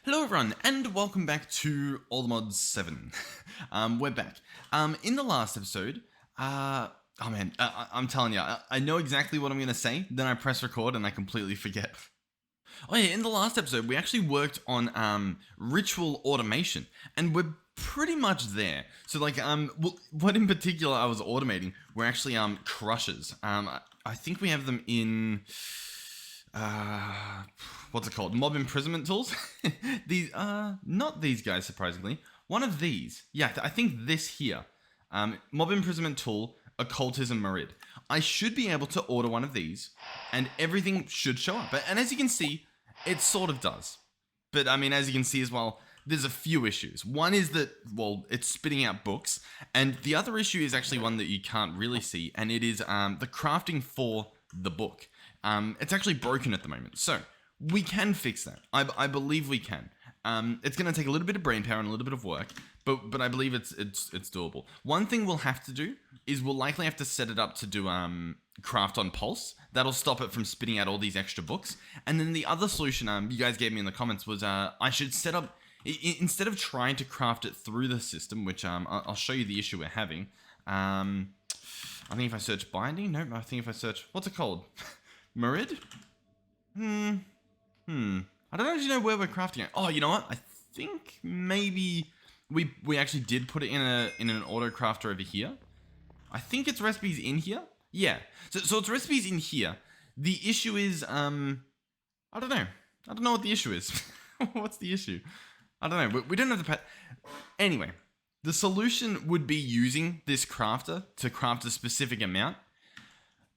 Hello everyone, and welcome back to Allthemodium. We're back. In the last episode, I'm telling you, I know exactly what I'm going to say, then I press record and I completely forget. Oh yeah, in the last episode, we actually worked on ritual automation, and we're pretty much there. So what in particular I was automating were actually crushers. I think we have them in what's it called? Mob imprisonment tools. These not these guys, surprisingly. One of these. Yeah, I think this here. Mob imprisonment tool, occultism Merid. I should be able to order one of these, and everything should show up. And as you can see, it sort of does. But I mean, as you can see as well, there's a few issues. One is that, well, it's spitting out books, and the other issue is actually one that you can't really see, and it is the crafting for the book. It's actually broken at the moment, so we can fix that. I believe we can. It's going to take a little bit of brain power and a little bit of work, but I believe it's doable. One thing we'll have to do is we'll likely have to set it up to do craft on pulse. That'll stop it from spitting out all these extra books. And then the other solution you guys gave me in the comments was I should set up, instead of trying to craft it through the system, which I'll show you the issue we're having. I think if I search binding, nope. I think if I search, what's it called? Merid? I don't actually know where we're crafting it. Oh, you know what? I think maybe we actually did put it in an auto crafter over here. I think it's recipes in here. Yeah. So it's recipes in here. The issue is I don't know. I don't know what the issue is. What's the issue? I don't know. We don't have the pet. Anyway, the solution would be using this crafter to craft a specific amount.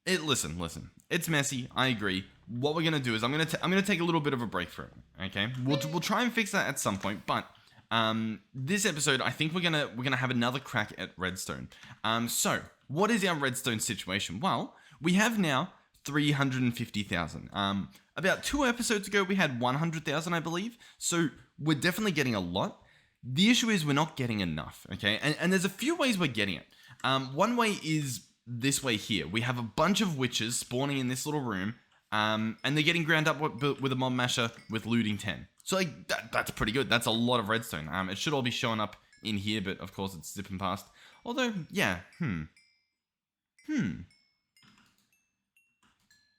Listen. It's messy. I agree. What we're gonna do is I'm gonna take a little bit of a break for it. Okay, we'll try and fix that at some point. But this episode, I think we're gonna have another crack at redstone. So what is our redstone situation? Well, we have now 350,000. About 2 episodes ago we had 100,000, I believe. So we're definitely getting a lot. The issue is we're not getting enough. Okay, and there's a few ways we're getting it. One way is this way here. We have a bunch of witches spawning in this little room, and they're getting ground up with a mob masher with looting 10. So like that's pretty good. That's a lot of redstone. It should all be showing up in here, but of course it's zipping past. Although, yeah,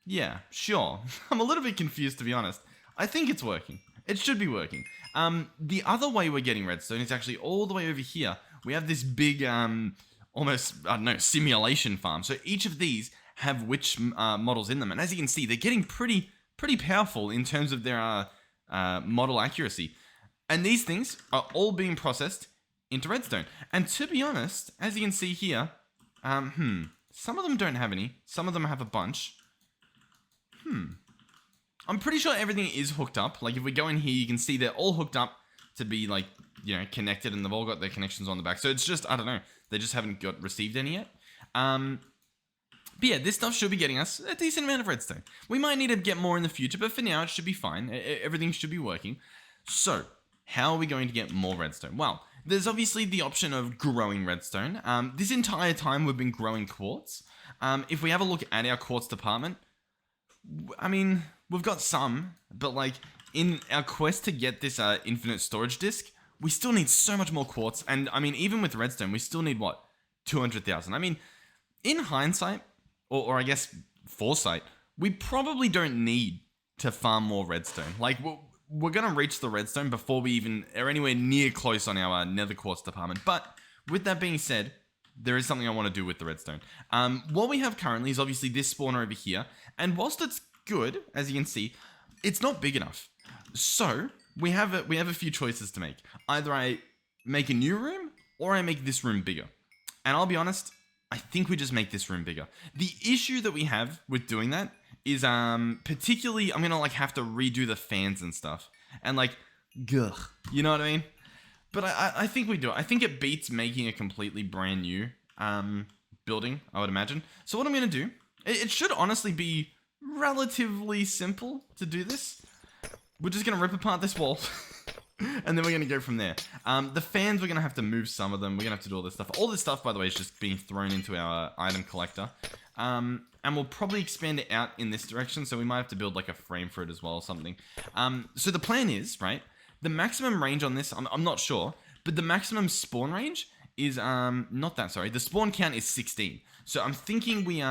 yeah, sure. I'm a little bit confused, to be honest. I think it's working. It should be working. The other way we're getting redstone is actually all the way over here. We have this big almost, I don't know, simulation farm. So each of these have witch models in them. And as you can see, they're getting pretty powerful in terms of their model accuracy. And these things are all being processed into redstone. And to be honest, as you can see here, some of them don't have any. Some of them have a bunch. I'm pretty sure everything is hooked up. Like if we go in here, you can see they're all hooked up to be like, you know, connected, and they've all got their connections on the back. So it's just, I don't know, they just haven't received any yet. But yeah, this stuff should be getting us a decent amount of redstone. We might need to get more in the future, but for now it should be fine. Everything should be working. So how are we going to get more redstone? Well, there's obviously the option of growing redstone. This entire time we've been growing quartz. If we have a look at our quartz department, I mean, we've got some, but like in our quest to get this infinite storage disk, we still need so much more quartz. And I mean, even with redstone, we still need what? 200,000. I mean, in hindsight, or I guess foresight, we probably don't need to farm more redstone. Like we're going to reach the redstone before we even are anywhere near close on our nether quartz department. But with that being said, there is something I want to do with the redstone. What we have currently is obviously this spawner over here. And whilst it's good, as you can see, it's not big enough. So we have a few choices to make. Either I make a new room or I make this room bigger. And I'll be honest, I think we just make this room bigger. The issue that we have with doing that is particularly I'm gonna like have to redo the fans and stuff. And like, gugh, you know what I mean? But I think we do it. I think it beats making a completely brand new building, I would imagine. So what I'm gonna do, it should honestly be relatively simple to do this. We're just going to rip apart this wall. And then we're going to go from there. The fans, we're going to have to move some of them. We're going to have to do all this stuff. All this stuff, by the way, is just being thrown into our item collector. And we'll probably expand it out in this direction. So we might have to build like a frame for it as well or something. So the plan is, right, The maximum range on this, I'm not sure, but the maximum spawn range is not that, sorry. The spawn count is 16. So I'm thinking we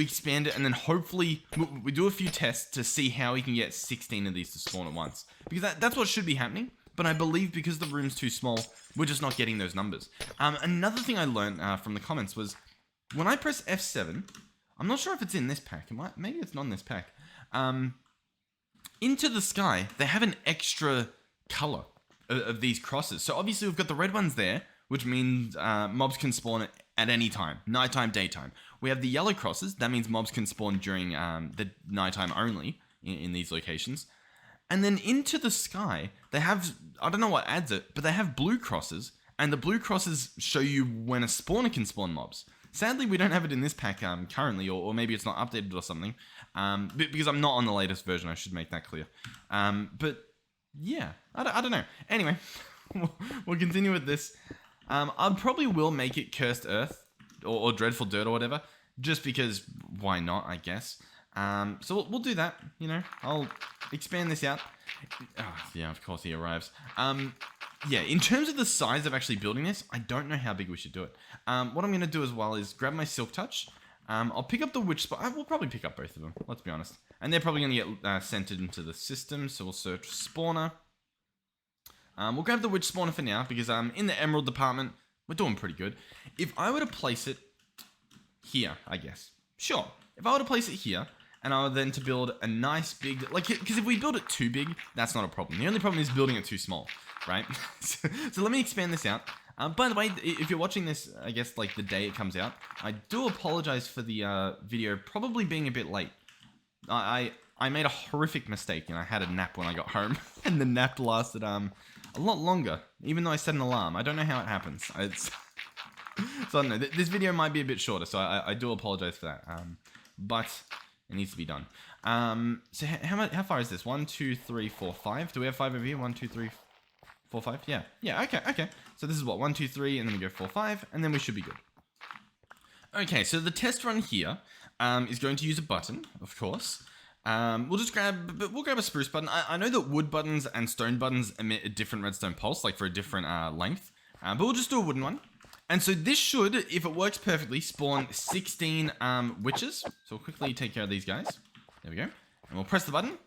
expand it, and then hopefully we do a few tests to see how we can get 16 of these to spawn at once. Because that's what should be happening. But I believe because the room's too small, we're just not getting those numbers. Another thing I learned from the comments was when I press F7, I'm not sure if it's in this pack. Maybe it's not in this pack. Into the sky, they have an extra color of these crosses. So obviously we've got the red ones there, which means mobs can spawn at any time, nighttime, daytime. We have the yellow crosses. That means mobs can spawn during the nighttime only in these locations. And then into the sky, they have, I don't know what adds it, but they have blue crosses. And the blue crosses show you when a spawner can spawn mobs. Sadly, we don't have it in this pack currently, or maybe it's not updated or something. Because I'm not on the latest version, I should make that clear. But yeah, I don't know. Anyway, we'll continue with this. I probably will make it Cursed Earth or Dreadful Dirt or whatever, just because why not, I guess. So we'll do that, you know. I'll expand this out. Oh, yeah, of course he arrives. Yeah, in terms of the size of actually building this, I don't know how big we should do it. What I'm going to do as well is grab my Silk Touch. I'll pick up the Witch Spawner. We'll probably pick up both of them, let's be honest. And they're probably going to get centered into the system, so we'll search Spawner. We'll grab the Witch Spawner for now, because in the Emerald department, we're doing pretty good. If I were to place it here, I guess. Sure. If I were to place it here, and I were then to build a nice big, like, because if we build it too big, that's not a problem. The only problem is building it too small, right? So let me expand this out. By the way, if you're watching this, I guess, like, the day it comes out, I do apologize for the video probably being a bit late. I made a horrific mistake, and I had a nap when I got home, and the nap lasted a lot longer, even though I set an alarm. I don't know how it happens. So I don't know. This video might be a bit shorter, so I do apologize for that. But it needs to be done. So how far is this? 1, 2, 3, 4, 5. Do we have 5 over here? 1, 2, 3, 4, 5. Yeah. Okay. So this is what 1, 2, 3, and then we go 4, 5, and then we should be good. Okay. So the test run here is going to use a button, of course. We'll grab a spruce button. I know that wood buttons and stone buttons emit a different redstone pulse, like for a different length. But we'll just do a wooden one. And so this should, if it works perfectly, spawn 16 witches. So we'll quickly take care of these guys. There we go. And we'll press the button.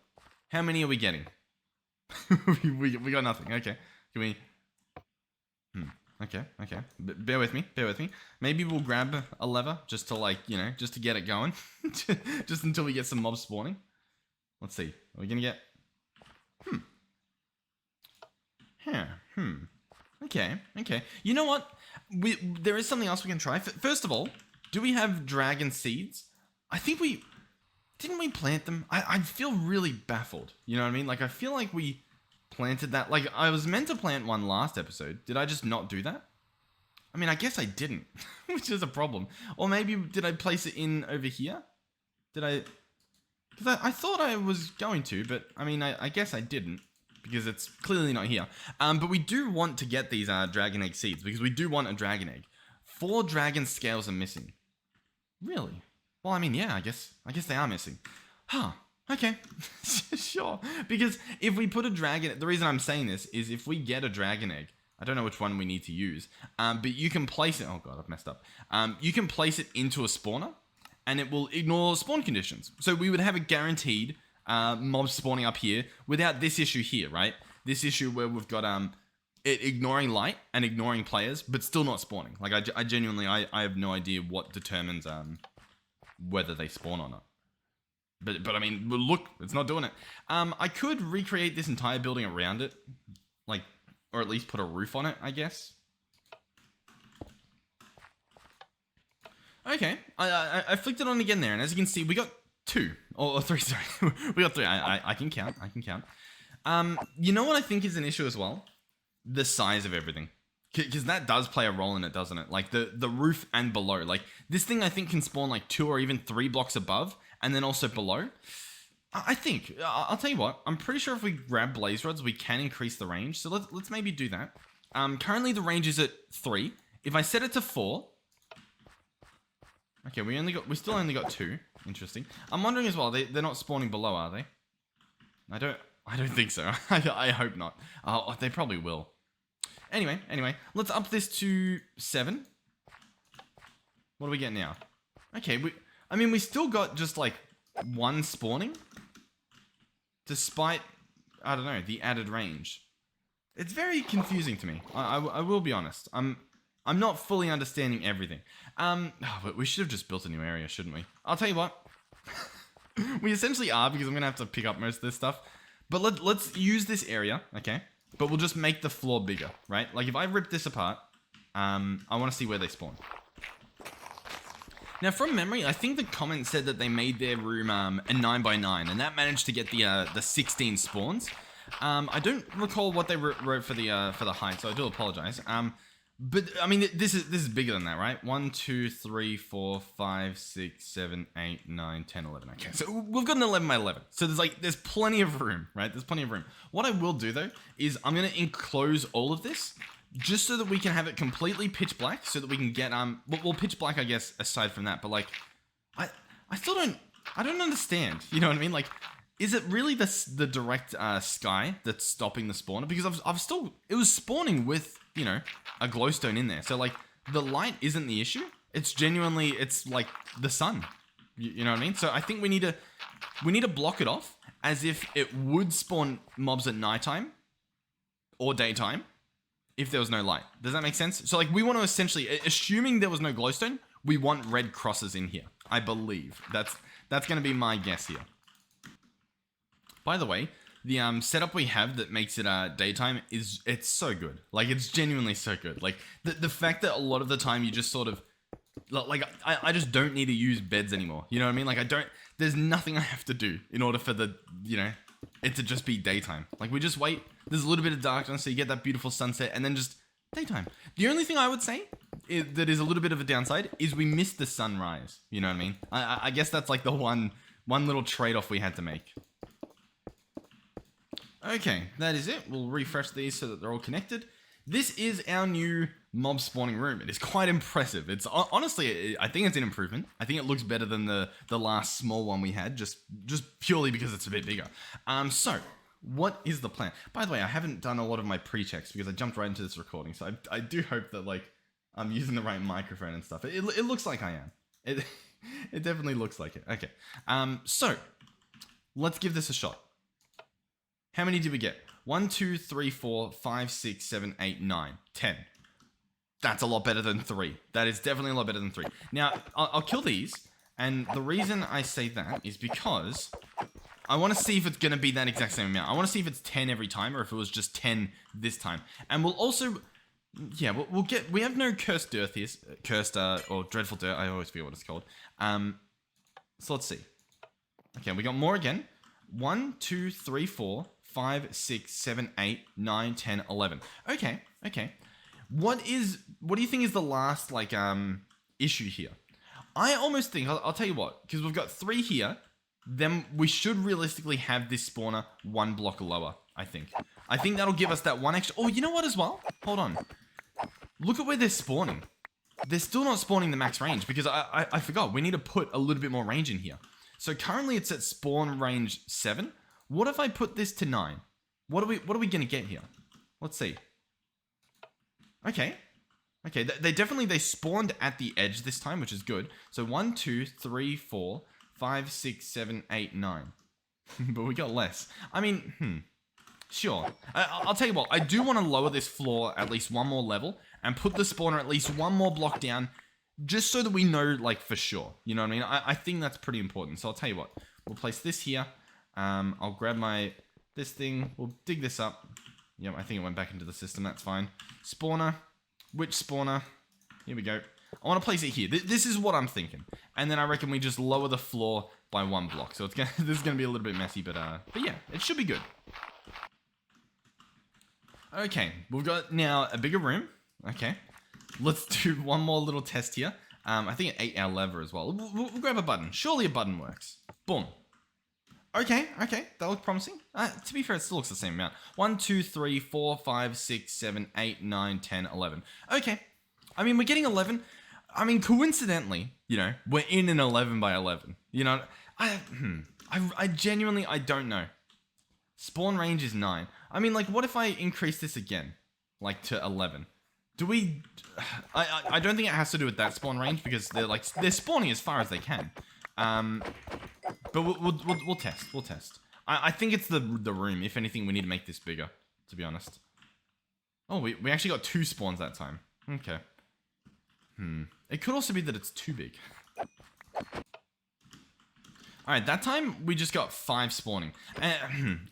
How many are we getting? we got nothing. Okay. Can we... Okay. Bear with me. Maybe we'll grab a lever just to, like, you know, just to get it going. Just until we get some mobs spawning. Let's see. Are we going to get... Okay. You know what? There is something else we can try. First of all, do we have dragon seeds? I think we... Didn't we plant them? I feel really baffled. You know what I mean? Like, I feel like we planted that. Like, I was meant to plant one last episode. Did I just not do that? I mean, I guess I didn't, which is a problem. Or maybe, did I place it in over here? Did I... Because I thought I was going to, but, I mean, I guess I didn't. Because it's clearly not here. But we do want to get these dragon egg seeds, because we do want a dragon egg. 4 dragon scales are missing. Really? Well, I mean, yeah, I guess they are missing. Huh. Okay. Sure. Because if we put a dragon... The reason I'm saying this is if we get a dragon egg... I don't know which one we need to use. But you can place it... Oh, God, I've messed up. You can place it into a spawner, and it will ignore spawn conditions. So we would have a guaranteed... mobs spawning up here without this issue here, right? This issue where we've got it ignoring light and ignoring players, but still not spawning. Like, I genuinely have no idea what determines whether they spawn or not. But I mean, look, it's not doing it. I could recreate this entire building around it, like, or at least put a roof on it, I guess. Okay, I flicked it on again there, and as you can see, we got 2 or 3. Sorry, we got 3. I can count. You know what I think is an issue as well? The size of everything, because that does play a role in it, doesn't it? Like the roof and below. Like this thing, I think can spawn like 2 or even 3 blocks above, and then also below. I think I'll tell you what. I'm pretty sure if we grab blaze rods, we can increase the range. So let's maybe do that. Currently the range is at 3. If I set it to 4. Okay, we still only got 2. Interesting. I'm wondering as well, they're not spawning below, are they? I don't think so. I hope not. Oh, they probably will. Anyway, let's up this to 7. What do we get now? Okay, we still got just like 1 spawning. Despite, I don't know, the added range. It's very confusing to me. I will be honest. I'm not fully understanding everything. But we should have just built a new area, shouldn't we? I'll tell you what. We essentially are, because I'm going to have to pick up most of this stuff. But let's use this area, okay? But we'll just make the floor bigger, right? Like if I rip this apart, I want to see where they spawn. Now, from memory, I think the comment said that they made their room a 9x9, and that managed to get the 16 spawns. I don't recall what they wrote for the height, so I do apologize. But I mean, this is bigger than that, right? 1, 2, 3, 4, 5, 6, 7, 8, 9, 10, 11. Okay, so we've got an 11 by 11. So there's plenty of room, right? There's plenty of room. What I will do though is I'm gonna enclose all of this just so that we can have it completely pitch black, so that we can get well, pitch black, I guess, aside from that. But like, I still don't understand. You know what I mean? Like, is it really the direct sky that's stopping the spawner? Because it was spawning with, you know, a glowstone in there. So like the light isn't the issue. It's genuinely, it's like the sun. You know what I mean? So I think we need to block it off as if it would spawn mobs at nighttime or daytime if there was no light. Does that make sense? So like we want to essentially, assuming there was no glowstone, we want red crosses in here. I believe that's going to be my guess here. By the way, the setup we have that makes it daytime it's so good. Like it's genuinely so good. Like the fact that a lot of the time you just sort of like I just don't need to use beds anymore. You know what I mean? Like there's nothing I have to do in order for the, you know, it to just be daytime. Like we just wait. There's a little bit of darkness, so you get that beautiful sunset, and then just daytime. The only thing I would say that is a little bit of a downside is we missed the sunrise. You know what I mean? I guess that's like the one little trade-off we had to make. Okay, that is it. We'll refresh these so that they're all connected. This is our new mob spawning room. It is quite impressive. It's honestly, I think it's an improvement. I think it looks better than the last small one we had, just purely because it's a bit bigger. So what is the plan? By the way, I haven't done a lot of my pre-checks because I jumped right into this recording. So I do hope that like I'm using the right microphone and stuff. It looks like I am. It definitely looks like it. Okay. So let's give this a shot. How many did we get? 1, 2, 3, 4, 5, 6, 7, 8, 9, 10. That's a lot better than 3. That is definitely a lot better than 3. Now, I'll kill these. And the reason I say that is because I want to see if it's going to be that exact same amount. I want to see if it's 10 every time or if it was just 10 this time. And we'll also, yeah, we have no cursed dirt here. Cursed, or dreadful dirt. I always forget what it's called. So let's see. Okay, we got more again. 1, 2, 3, 4, 5, 6, 7, 8, 9, 10, 11. Okay. What do you think is the last, like, issue here? I almost think, I'll tell you what, because we've got 3 here, then we should realistically have this spawner 1 block lower, I think. I think that'll give us that 1 extra. Oh, you know what as well? Hold on. Look at where they're spawning. They're still not spawning the max range because I forgot. We need to put a little bit more range in here. So currently it's at spawn range 7. What if I put this to 9? What are we going to get here? Let's see. Okay, they spawned at the edge this time, which is good. So 1, 2, 3, 4, 5, 6, 7, 8, 9. But we got less. I mean, sure. I'll tell you what, I do want to lower this floor at least 1 more level and put the spawner at least 1 more block down, just so that we know, like, for sure. You know what I mean? I think that's pretty important. So I'll tell you what, we'll place this here. I'll grab this thing. We'll dig this up. Yep, I think it went back into the system. That's fine. Spawner. Which spawner? Here we go. I want to place it here. This is what I'm thinking. And then I reckon we just lower the floor by 1 block. So this is going to be a little bit messy, but yeah, it should be good. Okay, we've got now a bigger room. Okay, let's do 1 more little test here. I think it ate our lever as well. We'll grab a button. Surely a button works. Boom. Okay, that looks promising. To be fair, it still looks the same amount. 1, 2, 3, 4, 5, 6, 7, 8, 9, 10, 11. Okay, I mean, we're getting 11. I mean, coincidentally, you know, we're in an 11 by 11. You know, I genuinely, I don't know. Spawn range is 9. I mean, like, what if I increase this again? Like, to 11? Do we... I don't think it has to do with that spawn range, because they're spawning as far as they can. But we'll test. We'll test. I think it's the room. If anything, we need to make this bigger, to be honest. Oh, we actually got 2 spawns that time. Okay. It could also be that it's too big. Alright, that time we just got 5 spawning.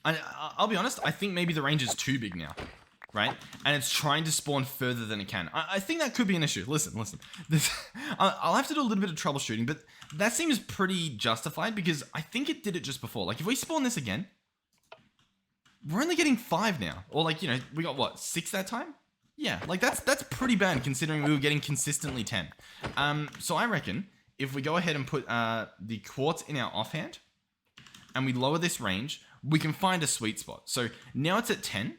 I'll be honest, I think maybe the range is too big now. Right? And it's trying to spawn further than it can. I think that could be an issue. Listen. I'll have to do a little bit of troubleshooting, but that seems pretty justified because I think it did it just before. Like, if we spawn this again, we're only getting 5 now. Or, like, you know, we got, what, 6 that time? Yeah, like, that's pretty bad considering we were getting consistently 10. So I reckon if we go ahead and put the quartz in our offhand and we lower this range, we can find a sweet spot. So now it's at 10.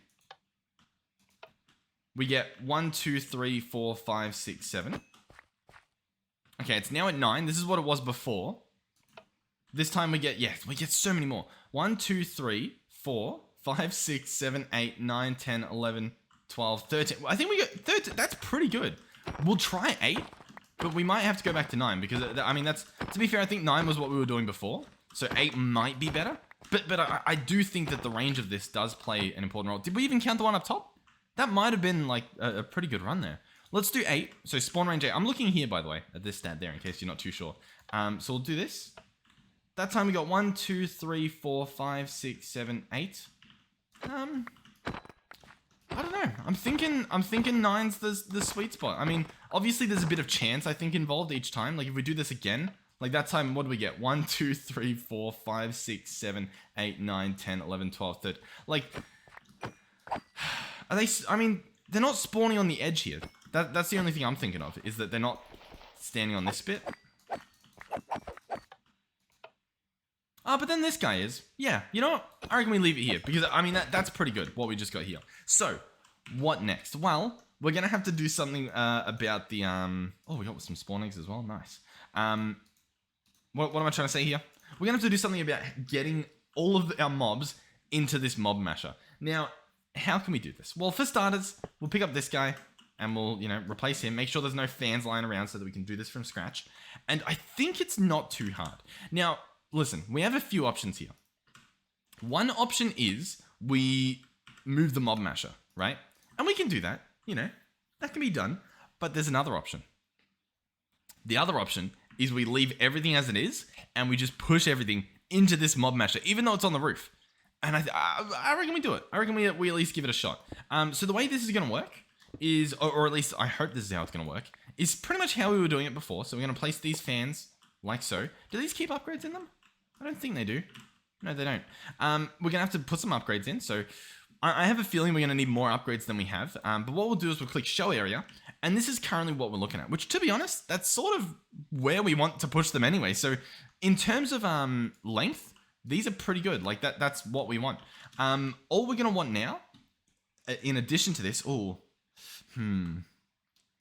We get 1, 2, 3, 4, 5, 6, 7. Okay, it's now at 9. This is what it was before. This time we get so many more. 1, 2, 3, 4, 5, 6, 7, 8, 9, 10, 11, 12, 13. I think we got 13. That's pretty good. We'll try 8, but we might have to go back to 9 because, I mean, that's, to be fair, I think 9 was what we were doing before. So 8 might be better. But I do think that the range of this does play an important role. Did we even count the one up top? That might have been like a pretty good run there. Let's do 8. So spawn range 8. I'm looking here, by the way, at this stat there in case you're not too sure. So we'll do this. That time we got 1, 2, 3, 4, 5, 6, 7, 8. I don't know. I'm thinking 9's the sweet spot. I mean, obviously there's a bit of chance I think involved each time. Like if we do this again, like that time, what do we get? 1, 2, 3, 4, 5, 6, 7, 8, 9, 10, 11, 12, 13. Like... Are they? I mean, they're not spawning on the edge here. That's the only thing I'm thinking of, is that they're not standing on this bit. But then this guy is. Yeah, you know what? I reckon we leave it here, because, I mean, that's pretty good, what we just got here. So, what next? Well, we're going to have to do something about the, Oh, we got some spawn eggs as well. Nice. What am I trying to say here? We're going to have to do something about getting all of our mobs into this mob masher. Now... how can we do this? Well, for starters, we'll pick up this guy and we'll, you know, replace him. Make sure there's no fans lying around so that we can do this from scratch. And I think it's not too hard. Now, listen, we have a few options here. One option is we move the mob masher, right? And we can do that, you know, that can be done. But there's another option. The other option is we leave everything as it is and we just push everything into this mob masher, even though it's on the roof. And I reckon we do it. I reckon we at least give it a shot. So the way this is going to work is, or at least I hope this is how it's going to work, is pretty much how we were doing it before. So we're going to place these fans like so. Do these keep upgrades in them? I don't think they do. No, they don't. We're going to have to put some upgrades in. So I have a feeling we're going to need more upgrades than we have. But what we'll do is we'll click show area. And this is currently what we're looking at, which to be honest, that's sort of where we want to push them anyway. So in terms of length, these are pretty good. Like that's what we want. All we're going to want now, in addition to this,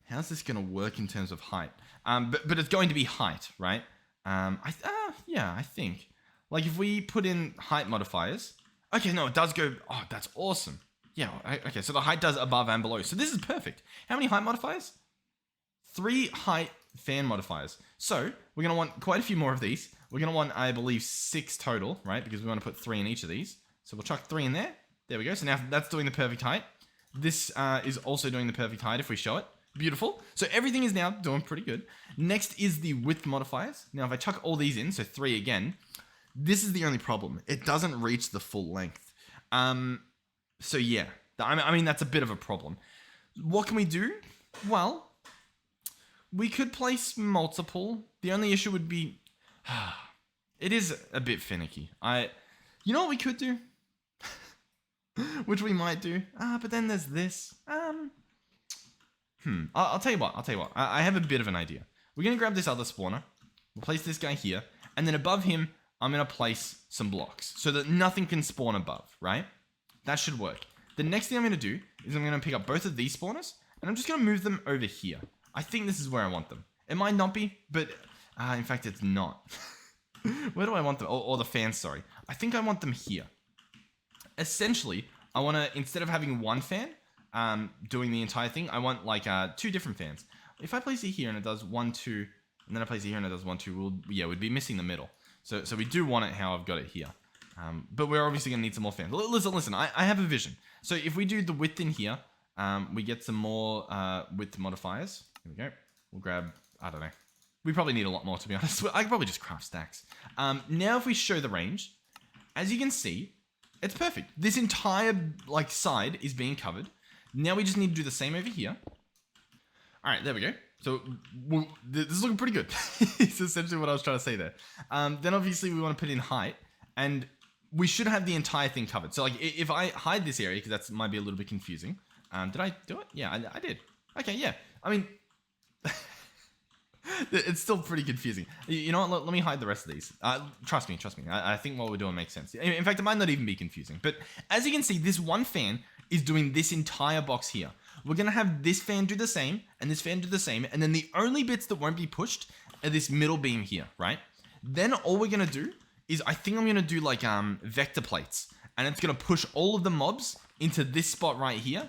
how's this going to work in terms of height? But it's going to be height, right? Yeah, I think. Like if we put in height modifiers. Okay, no, it does go. Oh, that's awesome. Yeah, okay, so the height does above and below. So this is perfect. How many height modifiers? 3 height fan modifiers. So we're going to want quite a few more of these. We're going to want, I believe, 6 total, right? Because we want to put 3 in each of these. So we'll chuck 3 in there. There we go. So now that's doing the perfect height. This is also doing the perfect height if we show it. Beautiful. So everything is now doing pretty good. Next is the width modifiers. Now if I chuck all these in, so 3 again, this is the only problem. It doesn't reach the full length. So yeah, I mean, that's a bit of a problem. What can we do? Well, we could place multiple. The only issue would be, it is a bit finicky. You know what we could do? Which we might do. But then there's this. I'll tell you what. I have a bit of an idea. We're going to grab this other spawner. We'll place this guy here. And then above him, I'm going to place some blocks so that nothing can spawn above, right? That should work. The next thing I'm going to do is I'm going to pick up both of these spawners and I'm just going to move them over here. I think this is where I want them. It might not be, but in fact, it's not. Where do I want them? Or the fans, sorry. I think I want them here. essentially, I want to, instead of having one fan doing the entire thing, I want like 2 different fans. If I place it here and it does 1, 2, and then I place it here and it does 1, 2, we'd be missing the middle. So we do want it how I've got it here. But we're obviously going to need some more fans. Listen, I have a vision. So if we do the width in here, we get some more width modifiers. Here we go. We'll grab, I don't know. We probably need a lot more, to be honest. I could probably just craft stacks. Now if we show the range, as you can see, it's perfect. This entire like side is being covered. Now we just need to do the same over here. All right, there we go. So this is looking pretty good. It's essentially what I was trying to say there. Then obviously we want to put in height, and we should have the entire thing covered. So like if I hide this area, because that might be a little bit confusing. Did I do it? Yeah, I did. Okay, yeah. I mean, it's still pretty confusing. You know what? Let me hide the rest of these. Trust me. I think what we're doing makes sense. In fact, it might not even be confusing. But as you can see, this one fan is doing this entire box here. We're going to have this fan do the same, and this fan do the same, and then the only bits that won't be pushed are this middle beam here, right? Then all we're going to do is, I think I'm going to do like vector plates, and it's going to push all of the mobs into this spot right here.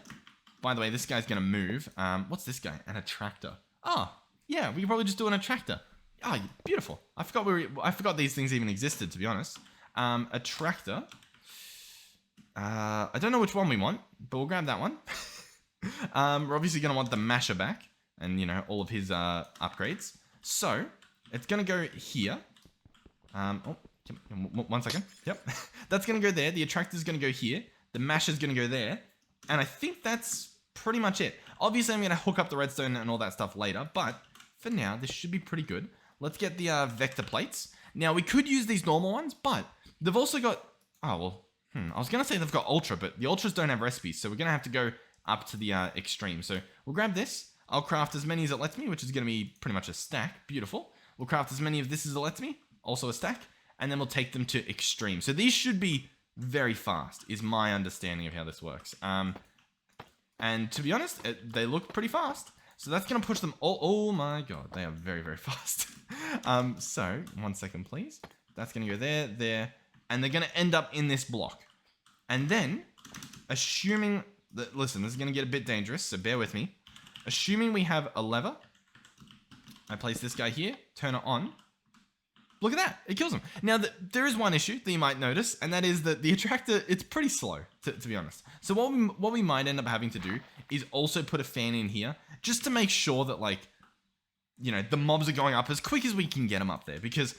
By the way, this guy's going to move. What's this guy? An attractor. Oh, yeah, we could probably just do an attractor. Oh, beautiful. I forgot these things even existed, to be honest. Attractor. I don't know which one we want, but we'll grab that one. We're obviously going to want the masher back and, you know, all of his upgrades. So it's going to go here. One second. Yep. That's going to go there. The attractor's going to go here. The masher's going to go there. And I think that's pretty much it. Obviously, I'm going to hook up the redstone and all that stuff later. But for now, this should be pretty good. Let's get the vector plates. Now, we could use these normal ones, but they've also got... Oh, well, I was going to say they've got ultra, but the ultras don't have recipes. So we're going to have to go up to the extreme. So we'll grab this. I'll craft as many as it lets me, which is going to be pretty much a stack. Beautiful. We'll craft as many of this as it lets me, also a stack. And then we'll take them to extreme. So these should be very fast, is my understanding of how this works. And to be honest, they look pretty fast. So that's going to push them all. Oh my god, they are very, very fast. So, 1 second, please. That's going to go there, there. And they're going to end up in this block. And then, assuming... Listen, this is going to get a bit dangerous, so bear with me. Assuming we have a lever, I place this guy here, turn it on. Look at that, it kills him. Now, there is one issue that you might notice, and that is that the attractor, it's pretty slow, to be honest. So what we might end up having to do is also put a fan in here, just to make sure that, like, you know, the mobs are going up as quick as we can get them up there, because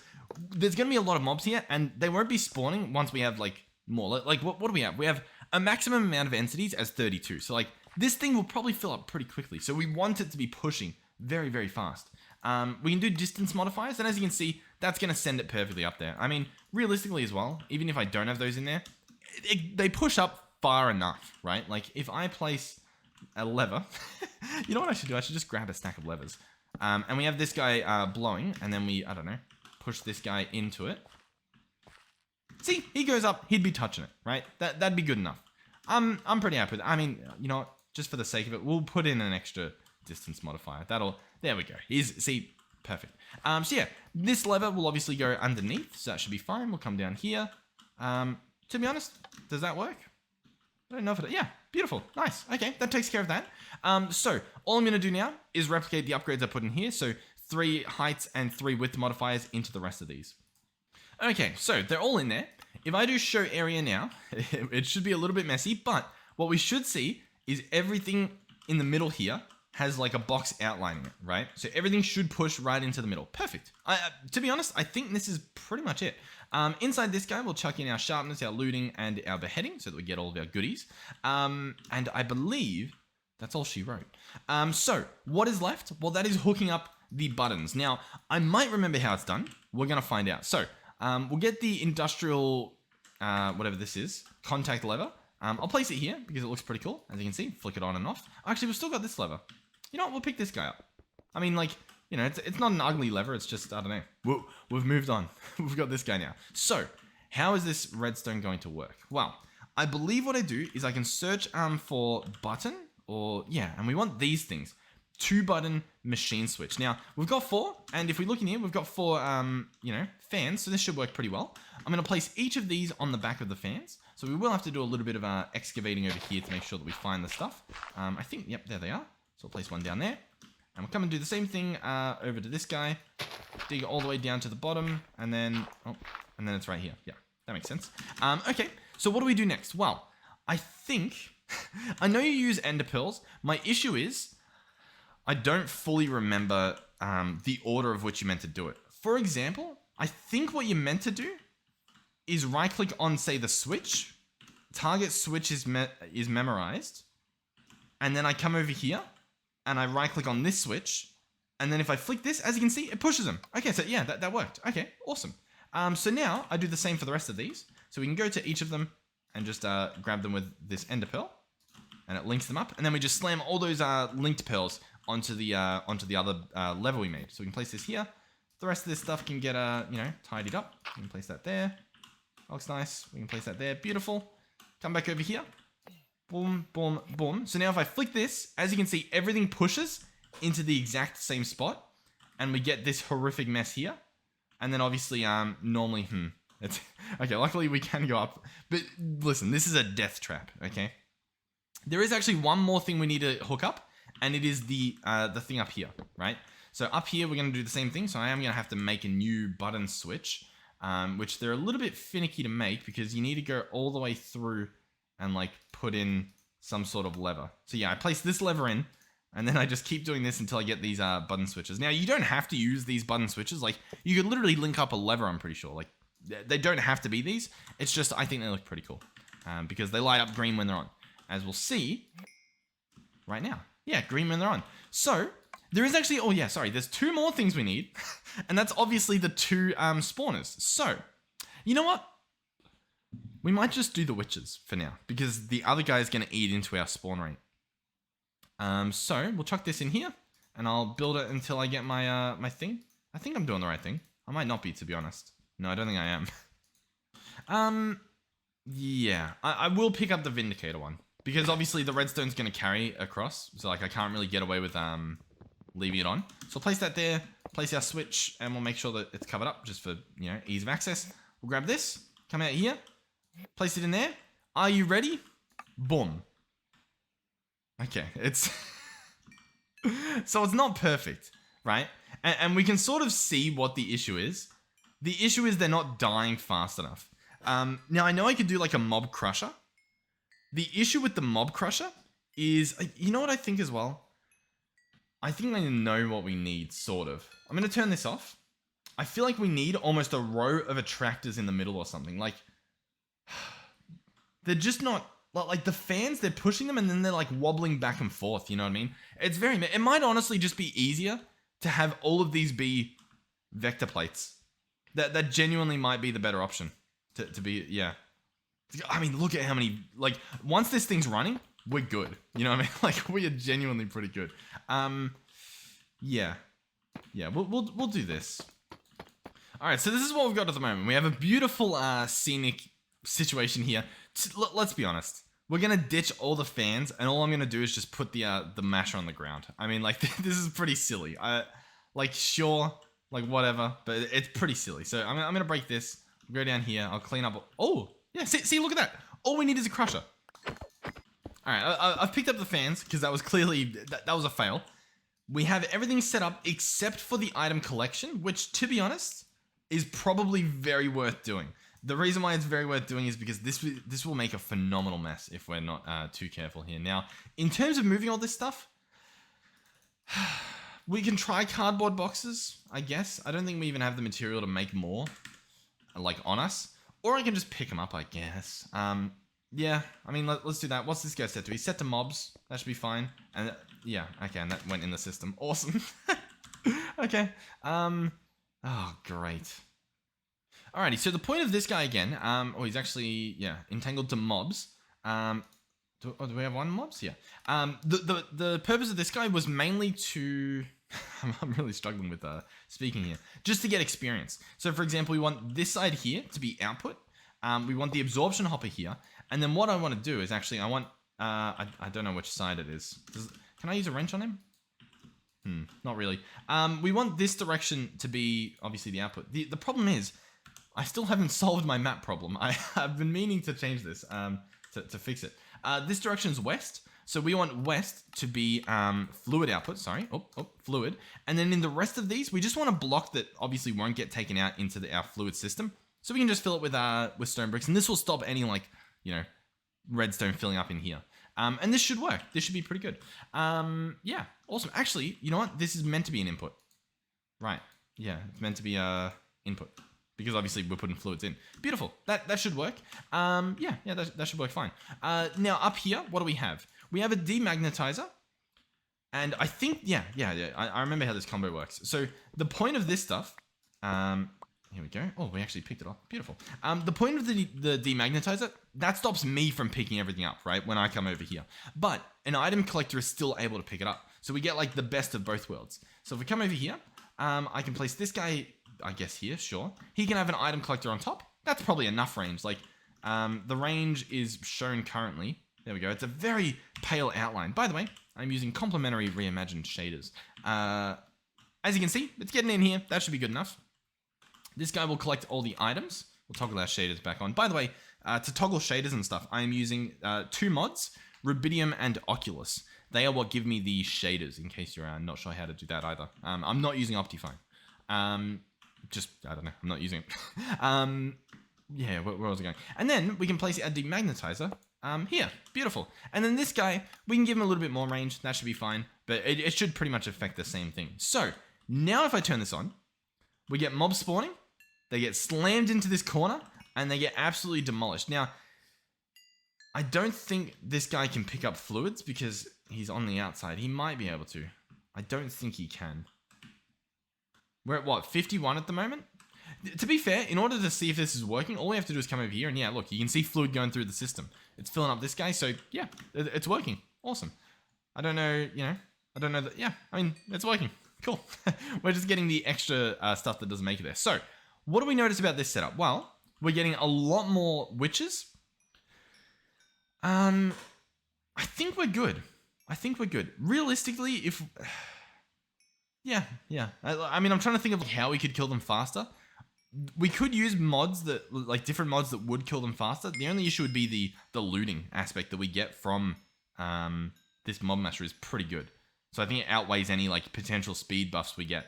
there's going to be a lot of mobs here, and they won't be spawning once we have, like, more. Like, what do we have? We have a maximum amount of entities as 32. So, like, this thing will probably fill up pretty quickly. So we want it to be pushing very, very fast. We can do distance modifiers, and as you can see, that's going to send it perfectly up there. I mean, realistically as well, even if I don't have those in there, they push up far enough, right? Like, if I place a lever, you know what I should do? I should just grab a stack of levers. And we have this guy blowing, and then we, I don't know, push this guy into it. See, he goes up, he'd be touching it, right? That'd be good enough. I'm pretty happy with it. I mean, you know what? Just for the sake of it, we'll put in an extra distance modifier. There we go. See, perfect. So yeah, this lever will obviously go underneath, so that should be fine. We'll come down here. To be honest, does that work? I don't know if it, yeah, beautiful, nice. Okay, that takes care of that. So all I'm gonna do now is replicate the upgrades I put in here. So 3 heights and 3 width modifiers into the rest of these. Okay, so they're all in there. If I do show area now, it should be a little bit messy, but what we should see is everything in the middle here has like a box outlining it, right? So everything should push right into the middle. Perfect. To be honest, I think this is pretty much it. Inside this guy, we'll chuck in our sharpness, our looting, and our beheading so that we get all of our goodies. And I believe that's all she wrote. So what is left? Well, that is hooking up the buttons. Now, I might remember how it's done. We're going to find out. So we'll get the industrial, whatever this is, contact lever. I'll place it here because it looks pretty cool. As you can see, flick it on and off. Actually, we've still got this lever. You know what? We'll pick this guy up. I mean, like, you know, it's not an ugly lever. It's just, I don't know. We've moved on. We've got this guy now. So how is this redstone going to work? Well, I believe what I do is I can search for button or, yeah, and we want these things. 2-button machine switch. Now, we've got 4, and if we look in here, we've got 4, you know, fans, so this should work pretty well. I'm going to place each of these on the back of the fans. So we will have to do a little bit of excavating over here to make sure that we find the stuff. I think, yep, there they are. So we'll place one down there. And we'll come and do the same thing over to this guy. Dig all the way down to the bottom. And then, oh, and then it's right here. Yeah, that makes sense. Okay, so what do we do next? Well, I think, I know you use ender pearls. My issue is, I don't fully remember the order of which you meant to do it. For example, I think what you're meant to do is right click on, say, the switch. Target switch is memorized. And then I come over here and I right click on this switch. And then if I flick this, as you can see, it pushes them. Okay, so yeah, that worked. Okay, awesome. So now I do the same for the rest of these. So we can go to each of them and just grab them with this ender pearl. And it links them up. And then we just slam all those linked pearls onto the other level we made. So we can place this here. The rest of this stuff can get tidied up. We can place that there. Looks nice. We can place that there. Beautiful. Come back over here. Boom, boom, boom. So now if I flick this, as you can see, everything pushes into the exact same spot. And we get this horrific mess here. And then obviously, normally, it's okay, luckily we can go up. But listen, this is a death trap, okay? There is actually one more thing we need to hook up. And it is the thing up here, right? So up here, we're going to do the same thing. So I am going to have to make a new button switch. Which they're a little bit finicky to make because you need to go all the way through and like put in some sort of lever. So yeah, I place this lever in and then I just keep doing this until I get these button switches. Now you don't have to use these button switches. Like you could literally link up a lever, I'm pretty sure. Like they don't have to be these. It's just, I think they look pretty cool because they light up green when they're on, as we'll see right now. Yeah, green when they're on. So there is actually, oh yeah, sorry, there's two more things we need. And that's obviously the two spawners. So, you know what? We might just do the witches for now. Because the other guy is going to eat into our spawn rate. So, we'll chuck this in here. And I'll build it until I get my my thing. I think I'm doing the right thing. I might not be, to be honest. No, I don't think I am. Yeah. I will pick up the Vindicator one. Because obviously the redstone's going to carry across. So, like, I can't really get away with leaving it on. So place that there, place our switch, and we'll make sure that it's covered up just for, ease of access. We'll grab this, come out here, place it in there. Are you ready? Boom. Okay, it's... So it's not perfect, right? And we can sort of see what the issue is. The issue is they're not dying fast enough. Now, I know I could do like a mob crusher. The issue with the mob crusher is, you know what I think as well? I think I know what we need, sort of. I'm going to turn this off. I feel like we need almost a row of attractors in the middle or something. Like, they're just not... Like, the fans, they're pushing them and then they're, like, wobbling back and forth, you know what I mean? It's very... It might honestly just be easier to have all of these be vector plates. That genuinely might be the better option. To be... Yeah. I mean, look at how many... Like, once this thing's running... We're good. You know what I mean? Like, we are genuinely pretty good. Yeah. Yeah, we'll do this. Alright, so this is what we've got at the moment. We have a beautiful, scenic situation here. Let's be honest. We're gonna ditch all the fans, and all I'm gonna do is just put the masher on the ground. I mean, like, this is pretty silly. Like, sure, like, whatever, but it's pretty silly. So, I'm gonna break this. We'll go down here. I'll clean up... Oh! Yeah, see, look at that! All we need is a crusher. Alright, I've picked up the fans, because that was clearly, that was a fail. We have everything set up except for the item collection, which, to be honest, is probably very worth doing. The reason why it's very worth doing is because this will make a phenomenal mess if we're not too careful here. Now, in terms of moving all this stuff, we can try cardboard boxes, I guess. I don't think we even have the material to make more, like, on us. Or I can just pick them up, I guess. Yeah, I mean, let's do that. What's this guy set to? He's set to mobs. That should be fine. And yeah, okay, and that went in the system. Awesome. Okay. Oh, great. Alrighty, so the point of this guy again, he's actually, yeah, entangled to mobs. Do we have one mobs? Yeah. The purpose of this guy was mainly to... I'm really struggling with speaking here. Just to get experience. So, for example, we want this side here to be output. We want the absorption hopper here. And then what I want to do is actually, I want... I don't know which side it is. Can I use a wrench on him? Not really. We want this direction to be, obviously, the output. The problem is, I still haven't solved my map problem. I have been meaning to change this to fix it. This direction is west. So we want west to be fluid output, sorry, fluid. And then in the rest of these, we just want a block that obviously won't get taken out into our fluid system. So we can just fill it with stone bricks, and this will stop any redstone filling up in here. And this should work. This should be pretty good. Yeah, awesome. Actually, you know what? This is meant to be an input. Right, yeah, it's meant to be input. Because obviously we're putting fluids in. Beautiful, that should work. Yeah, that should work fine. Now up here, what do we have? We have a demagnetizer, and I think, yeah, I remember how this combo works. So the point of this stuff, here we go. Oh, we actually picked it up. Beautiful. The point of the demagnetizer, that stops me from picking everything up, right, when I come over here. But an item collector is still able to pick it up. So we get like the best of both worlds. So if we come over here, I can place this guy, I guess here, sure. He can have an item collector on top. That's probably enough range. Like, the range is shown currently. There we go. It's a very pale outline. By the way, I'm using Complementary Reimagined shaders. As you can see, it's getting in here. That should be good enough. This guy will collect all the items. We'll toggle our shaders back on. By the way, to toggle shaders and stuff, I'm using 2 mods, Rubidium and Oculus. They are what give me the shaders, in case you're not sure how to do that either. I'm not using Optifine. I don't know. I'm not using it. Yeah, where was I going? And then we can place our demagnetizer here. Beautiful. And then this guy, we can give him a little bit more range. That should be fine. But it should pretty much affect the same thing. So, now if I turn this on, we get mobs spawning. They get slammed into this corner, and they get absolutely demolished. Now, I don't think this guy can pick up fluids because he's on the outside. He might be able to. I don't think he can. We're at what, 51 at the moment? To be fair, in order to see if this is working, all we have to do is come over here and yeah, look, you can see fluid going through the system. It's filling up this guy, so yeah, it's working. Awesome. I don't know that, yeah, I mean, it's working. Cool. We're just getting the extra stuff that doesn't make it there. So, what do we notice about this setup? Well, we're getting a lot more witches. I think we're good. Realistically, if... Yeah. I mean, I'm trying to think of how we could kill them faster. We could use mods that, like different mods that would kill them faster. The only issue would be the looting aspect that we get from this mob masher is pretty good. So I think it outweighs any like potential speed buffs we get.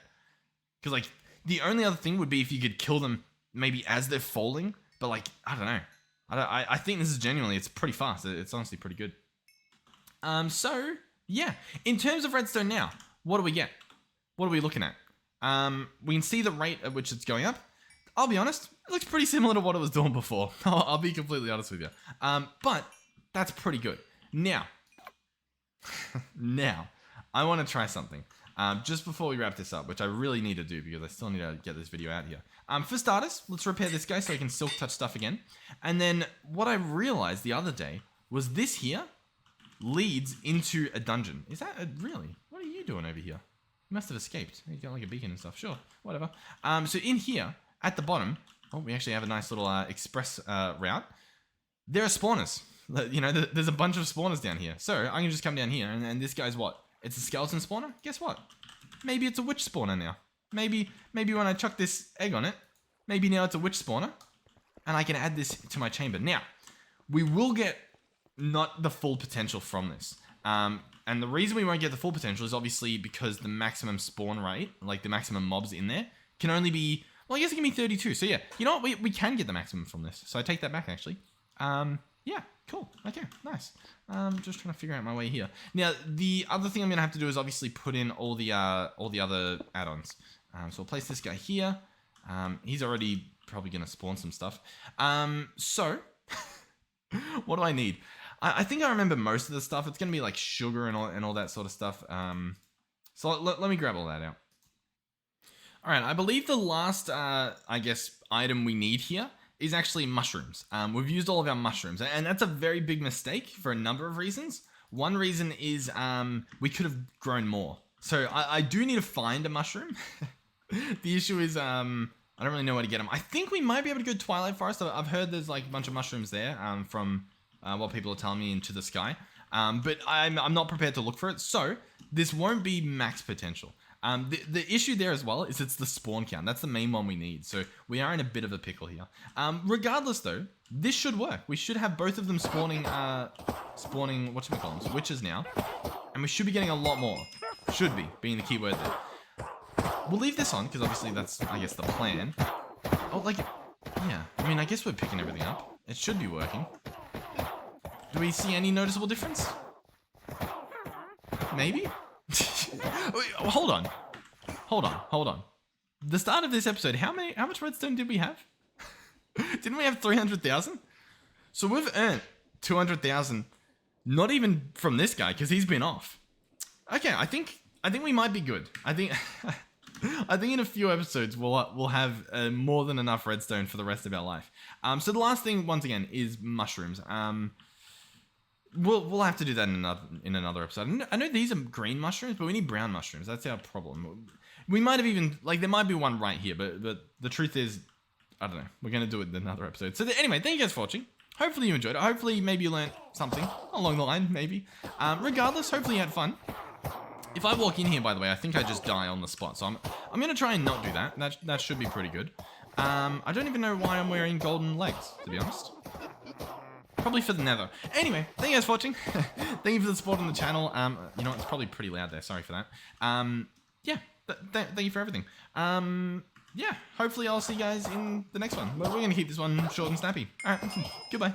Because like the only other thing would be if you could kill them maybe as they're falling. But like, I don't know. I think this is genuinely, it's pretty fast. It's honestly pretty good. So yeah, in terms of redstone now, what do we get? What are we looking at? We can see the rate at which it's going up. I'll be honest, it looks pretty similar to what it was doing before. I'll be completely honest with you. But that's pretty good. Now, I want to try something. Just before we wrap this up, which I really need to do because I still need to get this video out here. For starters, let's repair this guy so I can silk touch stuff again. And then what I realized the other day was this here leads into a dungeon. Is that really? What are you doing over here? You must have escaped. You got like a beacon and stuff. Sure, whatever. So in here, at the bottom, oh, we actually have a nice little express route. There are spawners. You know, there's a bunch of spawners down here. So I can just come down here, and this guy's what? It's a skeleton spawner? Guess what? Maybe it's a witch spawner now. Maybe when I chuck this egg on it, maybe now it's a witch spawner, and I can add this to my chamber. Now, we will get not the full potential from this. And the reason we won't get the full potential is obviously because the maximum spawn rate, like the maximum mobs in there, can only be, well, I guess it can be 32. So yeah, you know what? We can get the maximum from this. So I take that back, actually. Yeah, cool. Okay, nice. Just trying to figure out my way here. Now, the other thing I'm going to have to do is obviously put in all the other add-ons. So I'll place this guy here. He's already probably going to spawn some stuff. So, what do I need? I think I remember most of the stuff. It's going to be like sugar and all that sort of stuff. So let me grab all that out. All right, I believe the last, I guess, item we need here is actually mushrooms. We've used all of our mushrooms, and that's a very big mistake for a number of reasons. One reason is we could have grown more. So I do need to find a mushroom. The issue is I don't really know where to get them. I think we might be able to go to Twilight Forest. I've heard there's like a bunch of mushrooms there from what people are telling me into the sky. But I'm not prepared to look for it. So this won't be max potential. The issue there as well is it's the spawn count. That's the main one we need. So we are in a bit of a pickle here. Regardless though, this should work. We should have both of them spawning, whatchamacallums, witches now. And we should be getting a lot more. Should be, being the key word there. We'll leave this on, because obviously that's, I guess, the plan. Oh, like, yeah. I mean, I guess we're picking everything up. It should be working. Do we see any noticeable difference? Maybe? Wait, hold on. The start of this episode, how much redstone did we have? Didn't we have 300,000? So we've earned 200,000, not even from this guy, because he's been off. Okay, I think we might be good. I think in a few episodes we'll have more than enough redstone for the rest of our life. So the last thing, once again, is mushrooms. We'll have to do that in another episode. I know these are green mushrooms, but we need brown mushrooms. That's our problem. We might have even, like, there might be one right here, but the truth is, I don't know. We're going to do it in another episode. So anyway, thank you guys for watching. Hopefully you enjoyed it. Hopefully maybe you learned something along the line, maybe. Regardless, hopefully you had fun. If I walk in here, by the way, I think I just die on the spot. So I'm going to try and not do that. That should be pretty good. I don't even know why I'm wearing golden legs, to be honest. Probably for the nether. Anyway, thank you guys for watching. Thank you for the support on the channel. You know, it's probably pretty loud there. Sorry for that. Yeah, thank you for everything. Yeah, hopefully I'll see you guys in the next one. But we're going to keep this one short and snappy. All right, goodbye.